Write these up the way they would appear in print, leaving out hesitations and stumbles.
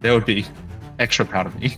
they would be extra proud of me.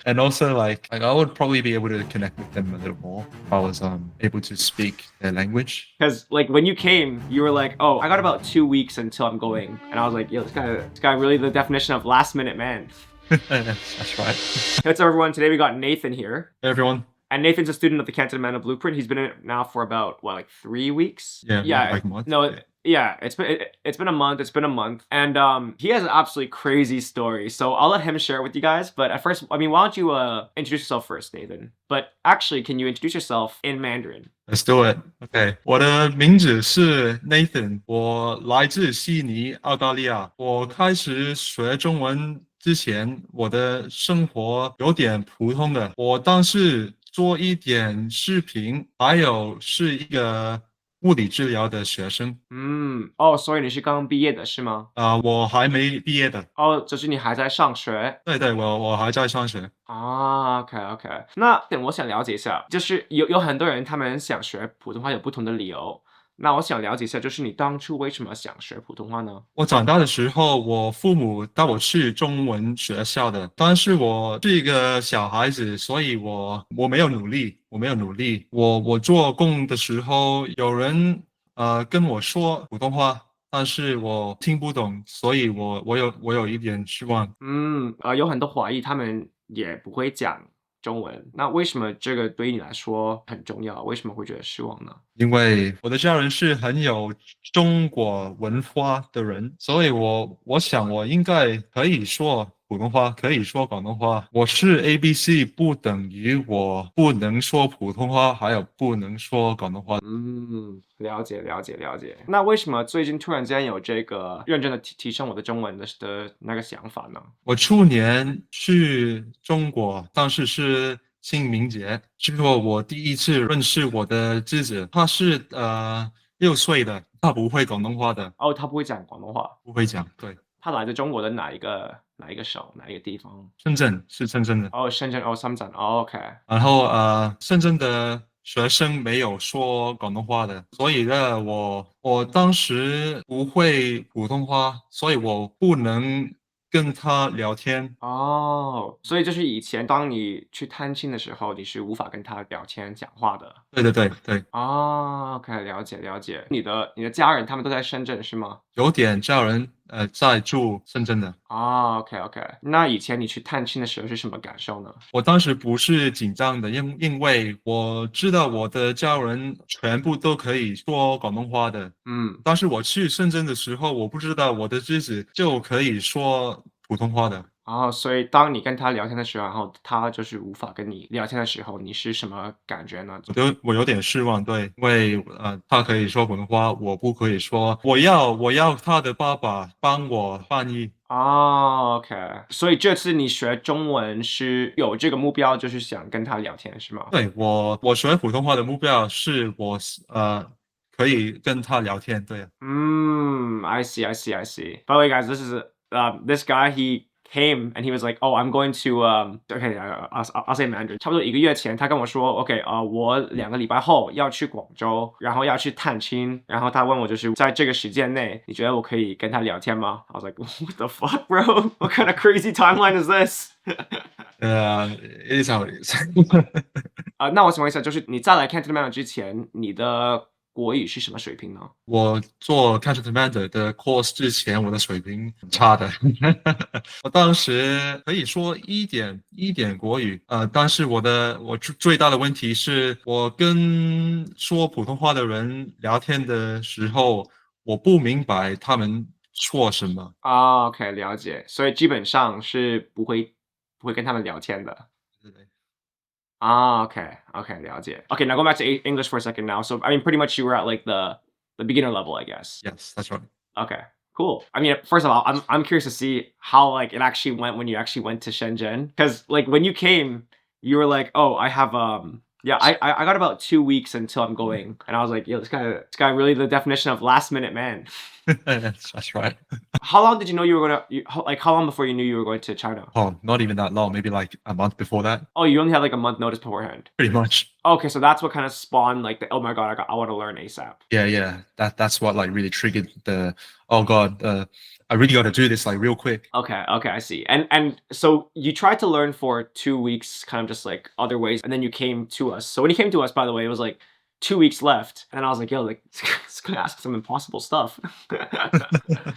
And also like I would probably be able to connect with them a little more if I was able to speak their language. Because like when you came, you were like, oh, I got about 2 weeks until I'm going. And I was like, yo, this guy really the definition of last minute man. That's right. What's up, everyone? Today we got Nathan here. Hey, everyone. And Nathan's a student of the Cantonese and Mandarin Blueprint. He's been in it now for about, what, like 3 weeks? Yeah, like a month. No, yeah, it's been a month. And he has an absolutely crazy story. So I'll let him share it with you guys. But at first, I mean, why don't you introduce yourself first, Nathan? But actually, can you introduce yourself in Mandarin? Let's do it. Okay. 我的名字是 Nathan，我来自悉尼，澳大利亚。我开始学中文之前，我的生活有点普通的。我当时做一点视频，还有是一个物理治疗的学生。所以你是刚毕业的是吗？我还没毕业的。就是你还在上学。对，我还在上学。OK。那我想了解一下，就是有很多人他们想学普通话有不同的理由。那我想了解一下，就是你当初为什么想学普通话呢？我长大的时候，我父母带我去中文学校的，但是我是一个小孩子，所以我没有努力，我做工的时候，有人跟我说普通话，但是我听不懂，所以我有一点失望。有很多华裔他们也不会讲中文，那为什么这个对于你来说很重要？为什么会觉得失望呢？因为我的家人是很有中国文化的人，所以我想我应该可以说普通话，可以说广东话。我是 ABC 不等于我不能说普通话，还有不能说广东话。了解。那为什么最近突然间有这个认真的提升我的中文的那个想法呢？我去年去中国，当时是清明节，结果我第一次认识我的侄子，他是6岁的，他不会广东话的。他不会讲广东话。不会讲，对。他来自中国的哪一个省，哪一个地方？深圳，是深圳的。深圳深圳OK。然后深圳的学生没有说广东话的，所以呢，我当时不会普通话，所以我不能跟他聊天。所以就是以前当你去探亲的时候，你是无法跟他聊天讲话的。对。OK，了解。你的家人他们都在深圳是吗？有点家人在住深圳的。OK。那以前你去探亲的时候是什么感受呢？我当时不是紧张的，因为我知道我的家人全部都可以说广东话的。但是我去深圳的时候，我不知道我的侄子就可以说普通话的。所以当你跟他聊天的时候，然后他就是无法跟你聊天的时候，你是什么感觉呢？我有点失望，对，因为他可以说普通话，我不可以说。我要他的爸爸帮我翻译。OK。所以这次你学中文是有这个目标，就是想跟他聊天是吗？对，我学普通话的目标是我可以跟他聊天，对。I see. By the way, guys, this is this guy. He came and he was like, "Oh, I'm going to okay, I'll say Mandarin." 差不多1个月前，他跟我说，OK，我2个礼拜后要去广州，然后要去探亲，然後他问我就是在这个时间内，你觉得我可以跟他聊天吗？ I was like, what the fuck, bro? What kind of crazy timeline is this? It is how it is. 那我想问一下，就是你在来 Cantonese Mandarin 之前，你的国语是什么水平呢？我做 Cantonese Mandarin 的 course 之前，我的水平很差的。我当时可以说一点国语，但是我最大的问题是我跟说普通话的人聊天的时候，我不明白他们说什么。OK，了解。所以基本上是不会跟他们聊天的。对。Okay,了解。Okay, now go back to English for a second now. So, I mean, pretty much you were at like the beginner level, I guess. Yes, that's right. Okay, cool. I mean, first of all, I'm curious to see how like it actually went when you actually went to Shenzhen, because like when you came, you were like, oh, I have yeah, I got about 2 weeks until I'm going, and I was like, yo, this guy really the definition of last minute man. That's right. How long did you know you were how long before you knew you were going to China? Oh, not even that long. Maybe like a month before that. Oh, you only had like a month notice beforehand. Pretty much. Okay, so that's what kind of spawned like the, oh my god, I want to learn ASAP. Yeah. That's what like really triggered the oh god. I really got to do this like real quick. Okay, okay, I see. And so you tried to learn for 2 weeks, kind of just like other ways, and then you came to us. So when you came to us, by the way, it was like 2 weeks left, and I was like, "Yo, like, it's gonna ask some impossible stuff."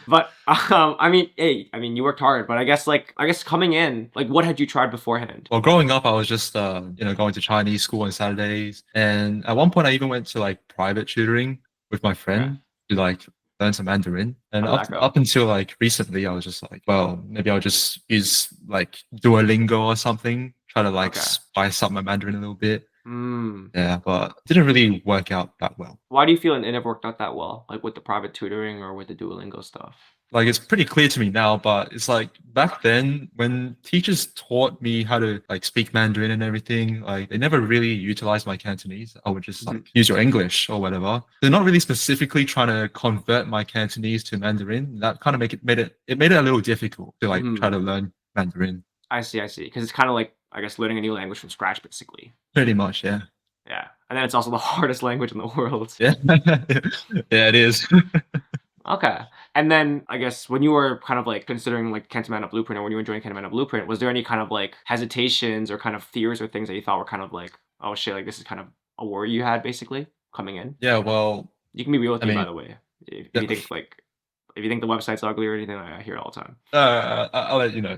But, I mean, hey, I mean, you worked hard, but I guess coming in, like, what had you tried beforehand? Well, growing up, I was just going to Chinese school on Saturdays, and at one point, I even went to like private tutoring with my Okay. friend to like learn some Mandarin. How And did up that go? up until like recently, I was just like, well, maybe I'll just use like Duolingo or something, try to like Okay. spice up my Mandarin a little bit. Mm. Yeah, but it didn't really work out that well. Why do you feel it never worked out that well, like, with the private tutoring or with the Duolingo stuff? Like it's pretty clear to me now, but it's like back then when teachers taught me how to like speak Mandarin and everything, like they never really utilized my Cantonese. I would just Mhm. like use your English or whatever. They're not really specifically trying to convert my Cantonese to Mandarin. That kind of made it a little difficult to like try Mhm. to learn Mandarin. I see, because it's kinda like, I guess, learning a new language from scratch, basically. Pretty much, yeah. Yeah, and then it's also the hardest language in the world. Yeah. Yeah, it is. Okay, and then, I guess, when you were kind of, like, considering, like, Cantonese Blueprint or when you were joining Cantonese Blueprint, was there any kind of, like, hesitations or kind of fears or things that you thought were kind of like, "Oh, shit," like, this is kind of a worry you had, basically, coming in? Yeah, well, You can be real with I me, by mean, the way. If yeah. you think, like, if you think the website's ugly or anything, I hear it all the time. I'll let you know.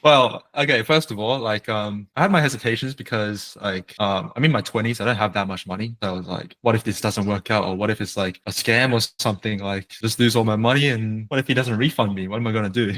Well, okay. First of all, like, I had my hesitations because, like, I'm in my 20s. I don't have that much money. So I was like, what if this doesn't work out, or what if it's like a scam or something? Like, just lose all my money, and what if he doesn't refund me? What am I gonna do?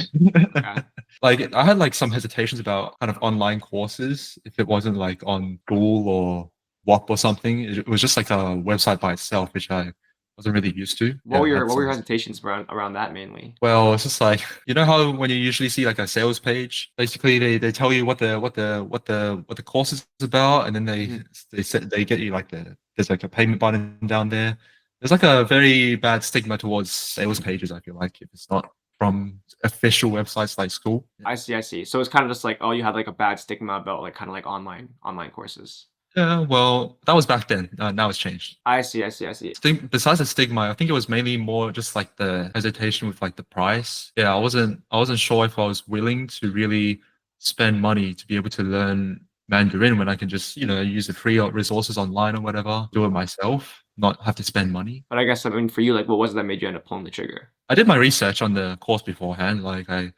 Okay. Like, I had like some hesitations about kind of online courses if it wasn't like on Google or WOP or something. It was just like a website by itself, which I wasn't really used to. Yeah, I had What were some. your hesitations around that mainly? Well, it's just like you know how when you usually see like a sales page, basically they tell you what the course is about, and then Mhm. they get you like there's like a payment button down there. There's like a very bad stigma towards sales pages. I feel like if it's not from official websites like school. I see, I see. So it's kind of just like, oh, you had like a bad stigma about like kind of like online courses. Yeah, well, that was back then. Now it's changed. I see, I see, I see. Besides the stigma, I think it was mainly more just like the hesitation with like the price. Yeah, I wasn't sure if I was willing to really spend money to be able to learn Mandarin when I can just, use the free resources online or whatever, do it myself, not have to spend money. But I guess I mean for you, like what was it that made you end up pulling the trigger? I did my research on the course beforehand. Like I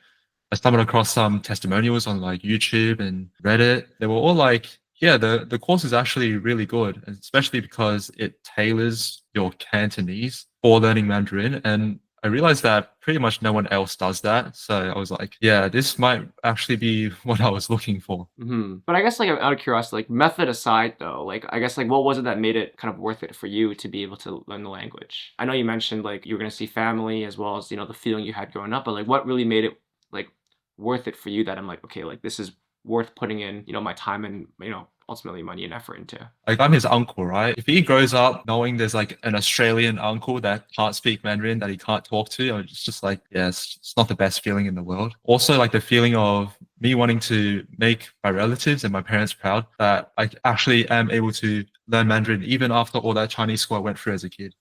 stumbled across some testimonials on like YouTube and Reddit. They were all like, yeah, the course is actually really good, and especially because it tailors your Cantonese for learning Mandarin. And I realized that pretty much no one else does that. So I was like, yeah, this might actually be what I was looking for. But I guess like out of curiosity, like method aside though, like I guess like what was it that made it kind of worth it for you to be able to learn the language? I know you mentioned like you were gonna see family as well as the feeling you had growing up, but like what really made it like worth it for you that I'm like, okay, like this is worth putting in, my time and ultimately money and effort into. Like I'm his uncle, right? If he grows up knowing there's like an Australian uncle that can't speak Mandarin that he can't talk to, it's just like, yeah, it's not the best feeling in the world. Also, like the feeling of me wanting to make my relatives and my parents proud that I actually am able to learn Mandarin even after all that Chinese school I went through as a kid.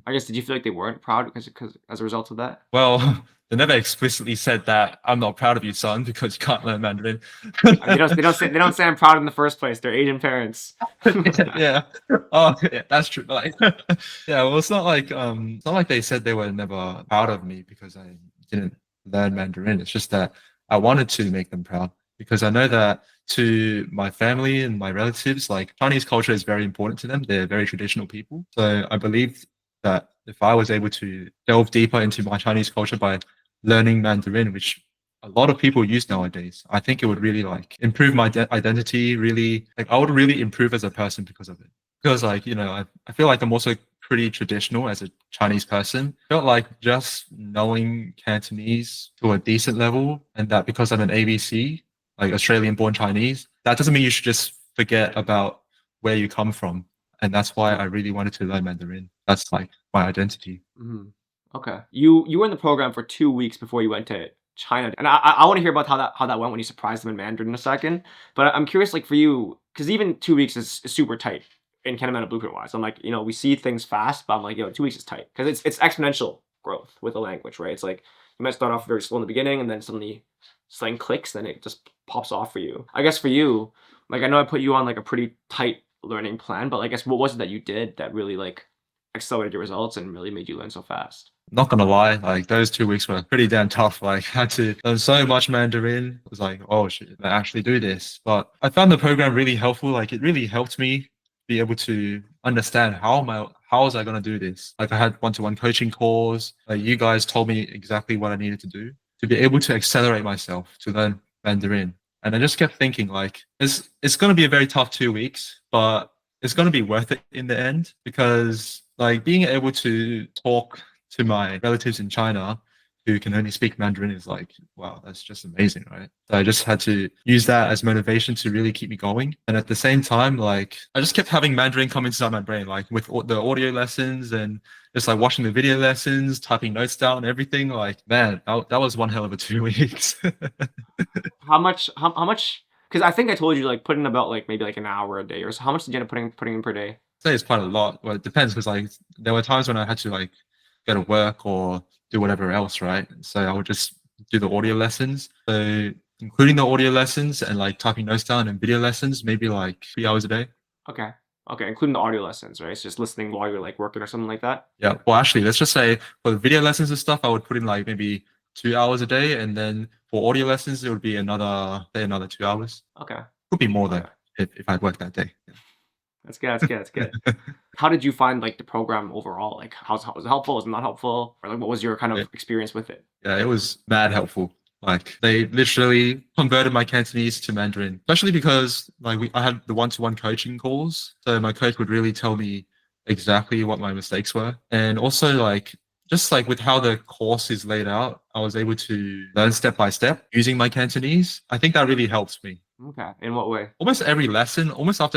I guess did you feel like they weren't proud because as a result of that? Well, they never explicitly said that I'm not proud of you, son, because you can't learn Mandarin. I mean, they don't say I'm proud in the first place. They're Asian parents. Yeah. Oh, yeah, that's true. Like, yeah, well, it's not like they said they were never proud of me because I didn't learn Mandarin. It's just that I wanted to make them proud because I know that to my family and my relatives, like Chinese culture is very important to them. They're very traditional people. So I believe that if I was able to delve deeper into my Chinese culture by learning Mandarin, which a lot of people use nowadays. I think it would really like improve my identity. Really, like I would really improve as a person because of it. Because like I feel like I'm also pretty traditional as a Chinese person. Felt like just knowing Cantonese to a decent level, and that because I'm an ABC, like Australian born Chinese, that doesn't mean you should just forget about where you come from. And that's why I really wanted to learn Mandarin. That's like my identity. Mhm. Okay. You were in the program for 2 weeks before you went to China, and I wanna hear about how that went when you surprised them in Mandarin in a second, but I'm curious, like, for you, because even 2 weeks is super tight in Canada Blueprint-wise. I'm like, we see things fast, but I'm like, "Yo, 2 weeks is tight because it's exponential growth with the language, right? It's like You might start off very slow in the beginning, and then suddenly slang clicks, then it just pops off for you. I guess for you, like I know I put you on like a pretty tight learning plan, but I guess what was it that you did that really like accelerated your results and really made you learn so fast? Not gonna lie, like those 2 weeks were pretty damn tough. Like I had to learn so much Mandarin. It was like, oh shit, I actually do this. But I found the program really helpful. Like it really helped me be able to understand how was I gonna do this. Like I had one-to-one coaching calls. Like you guys told me exactly what I needed to do to be able to accelerate myself to learn Mandarin. And I just kept thinking like it's gonna be a very tough 2 weeks, but it's gonna be worth it in the end because like being able to talk to my relatives in China who can only speak Mandarin is like, wow, that's just amazing, right? So I just had to use that as motivation to really keep me going. And at the same time, like I just kept having Mandarin come inside my brain, like with the audio lessons and just like watching the video lessons, typing notes down, everything. Like, man, that was one hell of a 2 weeks. How much? Because I think I told you like put in about like maybe like an hour a day or so. How much did you end up putting in per day? Say it's quite a lot. Well, it depends because like there were times when I had to like go to work or do whatever else, right? So I would just do the audio lessons. So including the audio lessons and like typing notes down and video lessons, maybe like 3 hours a day. Okay. Okay, including the audio lessons, right? It's just listening while you're like working or something like that. Yeah. Well, actually, let's just say for the video lessons and stuff, I would put in like maybe 2 hours a day, and then for audio lessons, it would be another 2 hours. Okay. Could be more though Okay. if I'd worked that day. That's good. That's good. That's good. How did you find like the program overall? Like, was it helpful? Was it not helpful? Or like, what was your kind Yeah. of experience with it? Yeah, it was mad helpful. Like they literally converted my Cantonese to Mandarin, especially because like I had the one-to-one coaching calls, so my coach would really tell me exactly what my mistakes were, and also like just like with how the course is laid out, I was able to learn step by step using my Cantonese. I think that really helps me. Okay. In what way? Almost after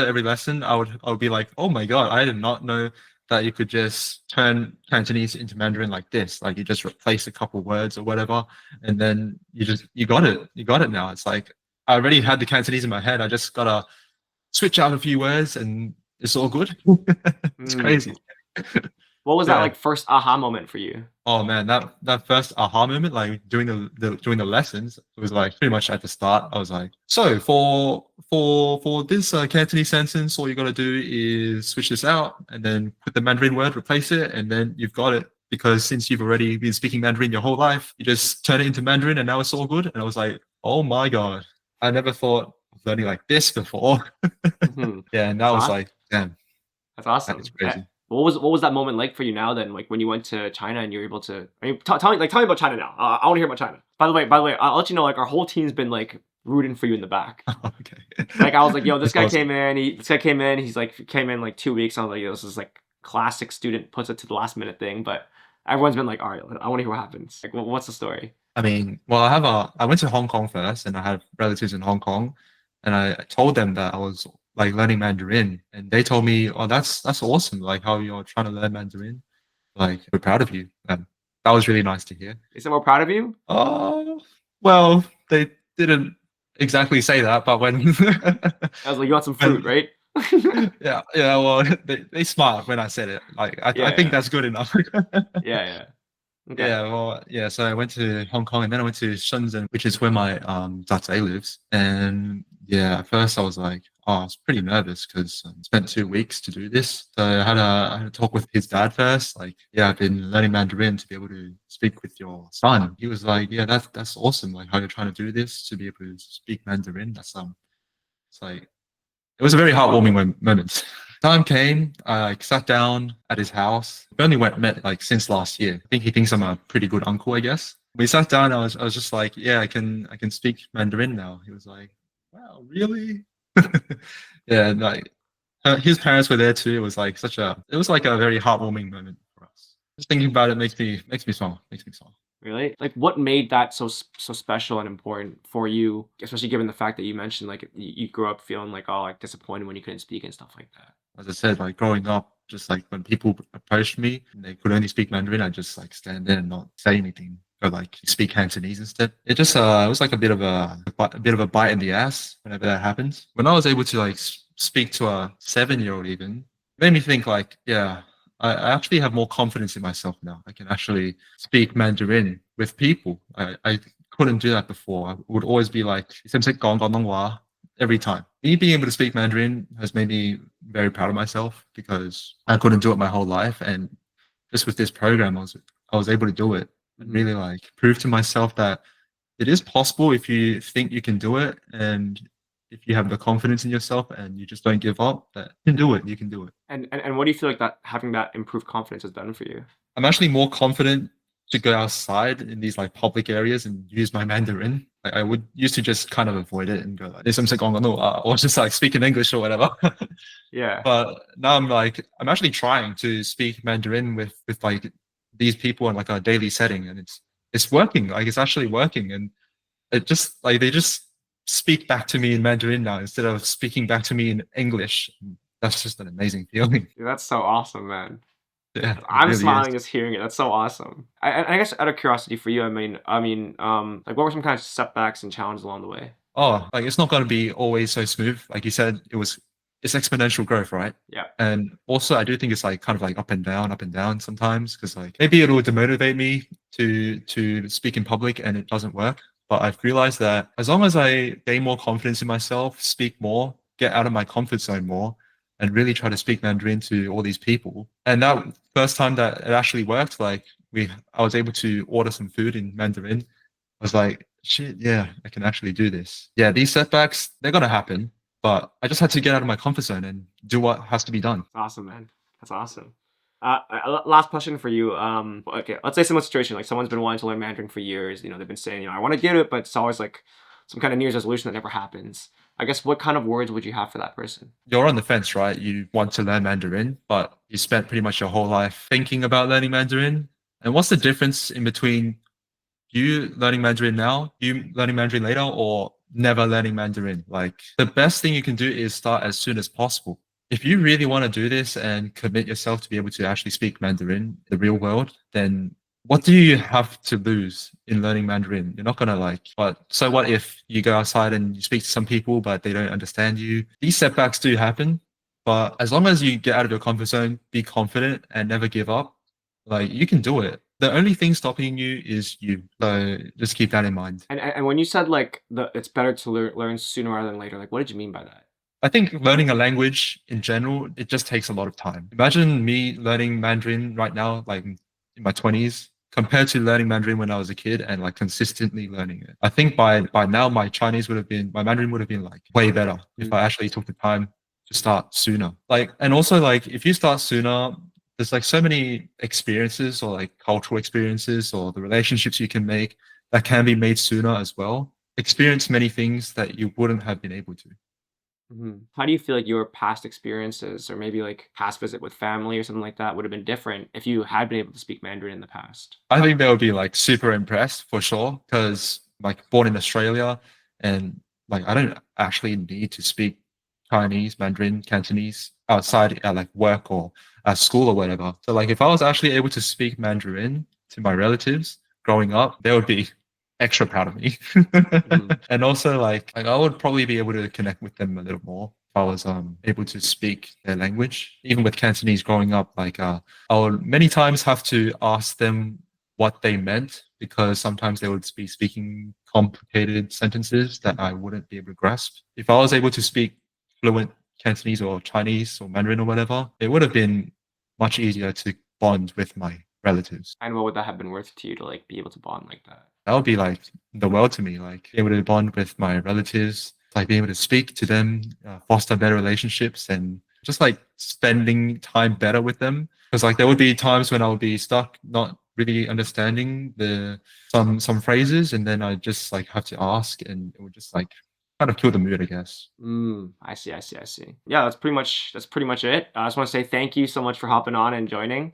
every lesson, I would be like, oh my god, I did not know that you could just turn Cantonese into Mandarin like this. Like you just replace a couple words or whatever, and then you got it. You got it now. It's like I already had the Cantonese in my head. I just gotta switch out a few words and it's all good. It's crazy. Mm. What was that Yeah. like first aha moment for you? Oh man, that first aha moment, like during the lessons, it was like pretty much at the start. I was like, so for this Cantonese sentence, all you got to do is switch this out and then put the Mandarin word, replace it, and then you've got it. Because since you've already been speaking Mandarin your whole life, you just turn it into Mandarin, and now it's all good. And I was like, oh my god, I never thought of learning like this before. Mhm. Yeah, and that was That's like, damn, That's that is awesome. crazy. What was that moment like for you now then? Like when you went to China and you were able to. I mean, tell me about China now. I want to hear about China. By the way, I'll let you know. Like our whole team's been like rooting for you in the back. Okay. Like I was like, yo, this That's guy awesome. came in. This guy came in. He's like came in like 2 weeks. I was like, yo, this is like classic student puts it to the last minute thing. But everyone's been like, all right, I want to hear what happens. Like, what's the story? I mean, well, I went to Hong Kong first, and I had relatives in Hong Kong, and I told them that I was like learning Mandarin, and they told me, "Oh, that's awesome! Like how you're trying to learn Mandarin. Like we're proud of you." And that was really nice to hear. Is someone proud of you? Oh, well, they didn't exactly say that, but when I was like, you want some fruit, when right? yeah, well, they smiled when I said it. Like I Yeah, think yeah, that's good enough. yeah, yeah. Okay. Yeah, well, yeah. So I went to Hong Kong and then I went to Shenzhen, which is where my Date lives. And yeah, at first I was like, oh, I was pretty nervous because I spent 2 weeks to do this. So I had a talk with his dad first. Like, yeah, I've been learning Mandarin to be able to speak with your son. He was like, yeah, that's awesome. Like how you're trying to do this to be able to speak Mandarin. It's like it was a very heartwarming moment. Time came, I like, sat down at his house. We only met like since last year. I think he thinks I'm a pretty good uncle, I guess. We sat down. I was just like, yeah, I can speak Mandarin now. He was like, wow, really? Yeah, and, like his parents were there too. It was like a very heartwarming moment for us. Just thinking about it makes me smile. Makes me smile. Really? Like, what made that so special and important for you, especially given the fact that you mentioned like you grew up feeling like oh like disappointed when you couldn't speak and stuff like that. As I said, like growing up, just like when people approached me and they could only speak Mandarin, I just like stand there and not say anything, or like speak Cantonese instead. It was like a bit of a bite in the ass whenever that happens. When I was able to like speak to a 7-year-old even, it made me think like, yeah, I actually have more confidence in myself now. I can actually speak Mandarin with people. I couldn't do that before. I would always be like, every time. Me being able to speak Mandarin has made me very proud of myself because I couldn't do it my whole life. And just with this program, I was able to do it and Mhm. really like prove to myself that it is possible if you think you can do it and if you have the confidence in yourself and you just don't give up, that you can do it. You can do it. And what do you feel like that having that improved confidence has done for you? I'm actually more confident to go outside in these like public areas and use my Mandarin. I would used to just kind of avoid it and go like, or just like speak in English or whatever. Yeah. But now I'm actually trying to speak Mandarin with like these people in like a daily setting, and it's working. Like it's actually working, and it just like they just speak back to me in Mandarin now instead of speaking back to me in English. That's just an amazing feeling. Dude, that's so awesome, man. Yeah, it I'm really is. smiling just hearing it. That's so awesome. I guess out of curiosity for you, like what were some kind of setbacks and challenges along the way? Oh, like it's not going to be always so smooth. Like you said, it's exponential growth, right? Yeah. And also, I do think it's like kind of like up and down sometimes because like maybe it'll demotivate me to speak in public and it doesn't work. But I've realized that as long as I gain more confidence in myself, speak more, get out of my comfort zone more, and really try to speak Mandarin to all these people. And that first time that it actually worked, like I was able to order some food in Mandarin. I was like, shit, yeah, I can actually do this. Yeah, these setbacks, they're gonna happen, but I just had to get out of my comfort zone and do what has to be done. Awesome, man. That's awesome. Last question for you. Okay, let's say similar situation. Like someone's been wanting to learn Mandarin for years. They've been saying, I want to get it, but it's always like some kind of New Year's resolution that never happens. I guess what kind of words would you have for that person? You're on the fence, right? You want to learn Mandarin, but you spent pretty much your whole life thinking about learning Mandarin. And what's the difference in between you learning Mandarin now, you learning Mandarin later, or never learning Mandarin? Like the best thing you can do is start as soon as possible. If you really want to do this and commit yourself to be able to actually speak Mandarin in the real world, then what do you have to lose in learning Mandarin? You're not gonna like, but so what if you go outside and you speak to some people, but they don't understand you? These setbacks do happen, but as long as you get out of your comfort zone, be confident and never give up, like you can do it. The only thing stopping you is you. So just keep that in mind. And when you said like it's better to learn sooner rather than later, like what did you mean by that? I think learning a language in general, it just takes a lot of time. Imagine me learning Mandarin right now, like in my 20s, compared to learning Mandarin when I was a kid and like consistently learning it. I think by now my Mandarin would have been like way better if Mm. I actually took the time to start sooner. Like, and also like if you start sooner, there's like so many experiences or like cultural experiences or the relationships you can make that can be made sooner as well. Experience many things that you wouldn't have been able to. How do you feel like your past experiences or maybe like past visit with family or something like that would have been different if you had been able to speak Mandarin in the past? I think they would be like super impressed for sure because like born in Australia and like I don't actually need to speak Chinese, Mandarin, Cantonese outside at like work or at school or whatever. So like if I was actually able to speak Mandarin to my relatives growing up, they would be extra proud of me. Mhm. And also like I would probably be able to connect with them a little more if I was able to speak their language. Even with Cantonese growing up, like I would many times have to ask them what they meant because sometimes they would be speaking complicated sentences that I wouldn't be able to grasp. If I was able to speak fluent Cantonese or Chinese or Mandarin or whatever, it would have been much easier to bond with my relatives. And what would that have been worth to you to like be able to bond like that? That would be like the world to me, like being able to bond with my relatives, like being able to speak to them, foster better relationships, and just like spending time better with them. Because like there would be times when I would be stuck, not really understanding the some phrases, and then I just like have to ask, and it would just like kind of kill the mood, I guess. I see. Yeah, that's pretty much it. I just want to say thank you so much for hopping on and joining.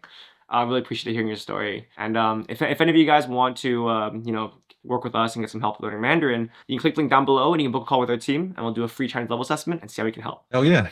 I really appreciate hearing your story. And if any of you guys want to work with us and get some help learning Mandarin, you can click the link down below and you can book a call with our team, and we'll do a free Chinese level assessment and see how we can help. Hell yeah.